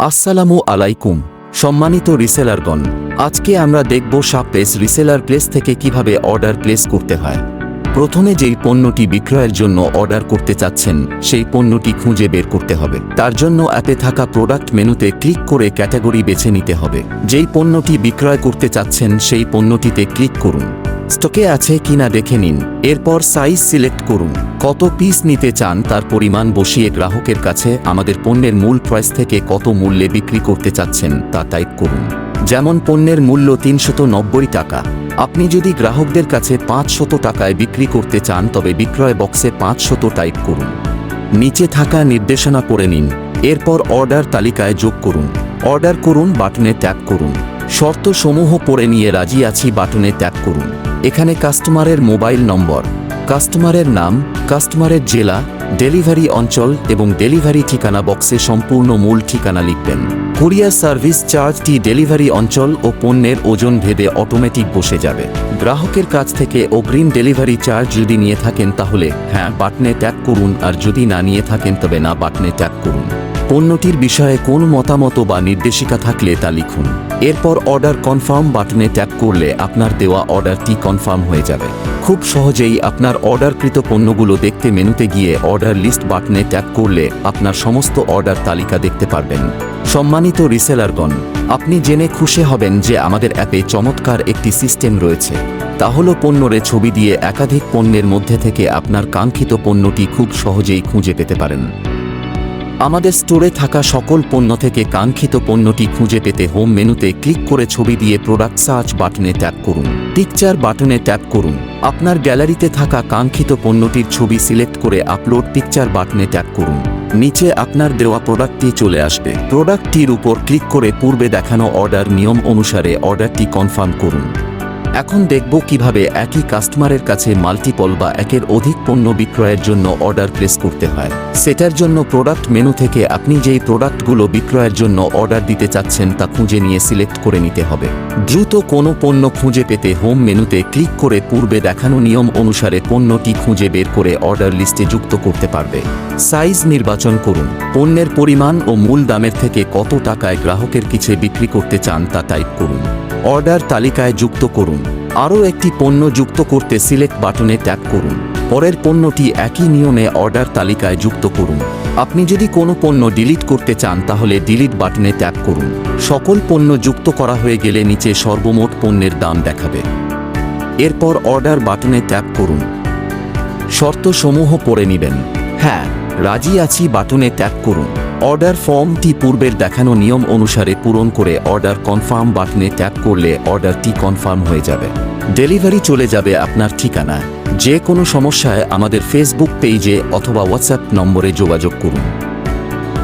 আসসালামু আলাইকুম সম্মানিত রিসেলারগণ, আজকে আমরা দেখব শাপেস রিসেলার প্লেস থেকে কিভাবে অর্ডার প্লেস করতে হয়। প্রথমে যেই পণ্যটি বিক্রয়ের জন্য অর্ডার করতে চাচ্ছেন সেই পণ্যটি খুঁজে বের করতে হবে। তার জন্য অ্যাপে থাকা প্রোডাক্ট মেনুতে ক্লিক করে ক্যাটাগরি বেছে নিতে হবে। যেই পণ্যটি বিক্রয় করতে চাচ্ছেন সেই পণ্যটিতে ক্লিক করুন। স্টকে আছে কিনা দেখে নিন। এরপর সাইজ সিলেক্ট করুন। কত পিস নিতে চান তার পরিমাণ বসিয়ে গ্রাহকের কাছে আমাদের পণ্যের মূল প্রাইস থেকে কত মূল্যে বিক্রি করতে চাচ্ছেন তা টাইপ করুন। যেমন পণ্যের মূল্য ৩৯০ টাকা। আপনি যদি গ্রাহকদের কাছে ৫০০ টাকায় বিক্রি করতে চান তবে বিক্রয় বক্সে ৫০০ টাইপ করুন। নিচে থাকা নির্দেশনা পড়ে নিন। এরপর অর্ডার তালিকায় যোগ করুন। অর্ডার করুন বাটনে ট্যাপ করুন। শর্তসমূহ পড়ে নিয়ে রাজি আছি বাটনে ট্যাপ করুন। এখানে কাস্টমারের মোবাইল নম্বর, কাস্টমারের নাম, কাস্টমারের জেলা, ডেলিভারি অঞ্চল এবং ডেলিভারি ঠিকানা বক্সে সম্পূর্ণ মূল ঠিকানা লিখবেন। কুরিয়ার সার্ভিস চার্জটি ডেলিভারি অঞ্চল ও পণ্যের ওজন ভেদে অটোমেটিক বসে যাবে। গ্রাহকের কাছ থেকে অগ্রিম ডেলিভারি চার্জ যদি নিয়ে থাকেন তাহলে হ্যাঁ বাটনে ট্যাপ করুন, আর যদি না নিয়ে থাকেন তবে না বাটনে ট্যাপ করুন। পণ্যটির বিষয়ে কোনো মতামত বা নির্দেশিকা থাকলে তা লিখুন। এরপর অর্ডার কনফার্ম বাটনে ট্যাপ করলে আপনার দেওয়া অর্ডারটি কনফার্ম হয়ে যাবে। খুব সহজেই আপনার অর্ডারকৃত পণ্যগুলো দেখতে মেনুতে গিয়ে অর্ডার লিস্ট বাটনে ট্যাপ করলে আপনার সমস্ত অর্ডার তালিকা দেখতে পারবেন। সম্মানিত রিসেলারগণ, আপনি জেনে খুশি হবেন যে আমাদের অ্যাপে চমৎকার একটি সিস্টেম রয়েছে। তা হলো পণ্যরে ছবি দিয়ে একাধিক পণ্যের মধ্যে থেকে আপনার কাঙ্ক্ষিত পণ্যটি খুব সহজেই খুঁজে পেতে পারেন। আমাদের স্টোরে থাকা সকল পণ্য থেকে কাঙ্ক্ষিত পণ্যটি খুঁজে পেতে হোম মেনুতে ক্লিক করে ছবি দিয়ে প্রোডাক্ট সার্চ বাটনে ট্যাপ করুন। পিকচার বাটনে ট্যাপ করুন। আপনার গ্যালারিতে থাকা কাঙ্ক্ষিত পণ্যটির ছবি সিলেক্ট করে আপলোড পিকচার বাটনে ট্যাপ করুন। নিচে আপনার দেওয়া প্রোডাক্টটি চলে আসবে। প্রোডাক্টটির উপর ক্লিক করে পূর্বে দেখানো অর্ডার নিয়ম অনুসারে অর্ডারটি কনফার্ম করুন। এখন দেখব কিভাবে একই কাস্টমারের কাছে মাল্টিপল বা একের অধিক পণ্য বিক্রয়ের জন্য অর্ডার প্লেস করতে হয়। সেটার জন্য প্রোডাক্ট মেনু থেকে আপনি যেই প্রোডাক্টগুলো বিক্রয়ের জন্য অর্ডার দিতে চাচ্ছেন তা খুঁজে নিয়ে সিলেক্ট করে নিতে হবে। দ্রুত কোনো পণ্য খুঁজে পেতে হোম মেনুতে ক্লিক করে পূর্বে দেখানো নিয়ম অনুসারে পণ্যটি খুঁজে বের করে অর্ডার লিস্টে যুক্ত করতে পারবে। সাইজ নির্বাচন করুন। পণ্যের পরিমাণ ও মূল দামের থেকে কত টাকায় গ্রাহকের কাছে বিক্রি করতে চান তা টাইপ করুন। অর্ডার তালিকায় যুক্ত করুন। আরও একটি পণ্য যুক্ত করতে সিলেক্ট বাটনে ট্যাপ করুন। পরের পণ্যটি একই নিয়মে অর্ডার তালিকায় যুক্ত করুন। আপনি যদি কোনো পণ্য ডিলিট করতে চান তাহলে ডিলিট বাটনে ট্যাপ করুন। সকল পণ্য যুক্ত করা হয়ে গেলে নিচে সর্বমোট পণ্যের দাম দেখাবে। এরপর অর্ডার বাটনে ট্যাপ করুন। শর্তসমূহ পড়ে নেবেন। হ্যাঁ রাজি আছি বাটনে ট্যাপ করুন। অর্ডার ফর্মটি পূর্বের দেখানো নিয়ম অনুসারে পূরণ করে অর্ডার কনফার্ম বাটনে ট্যাপ করলে অর্ডারটি কনফার্ম হয়ে যাবে। ডেলিভারি চলে যাবে আপনার ঠিকানায়। যে কোনো সমস্যায় আমাদের ফেসবুক পেজে অথবা হোয়াটসঅ্যাপ নম্বরে যোগাযোগ করুন।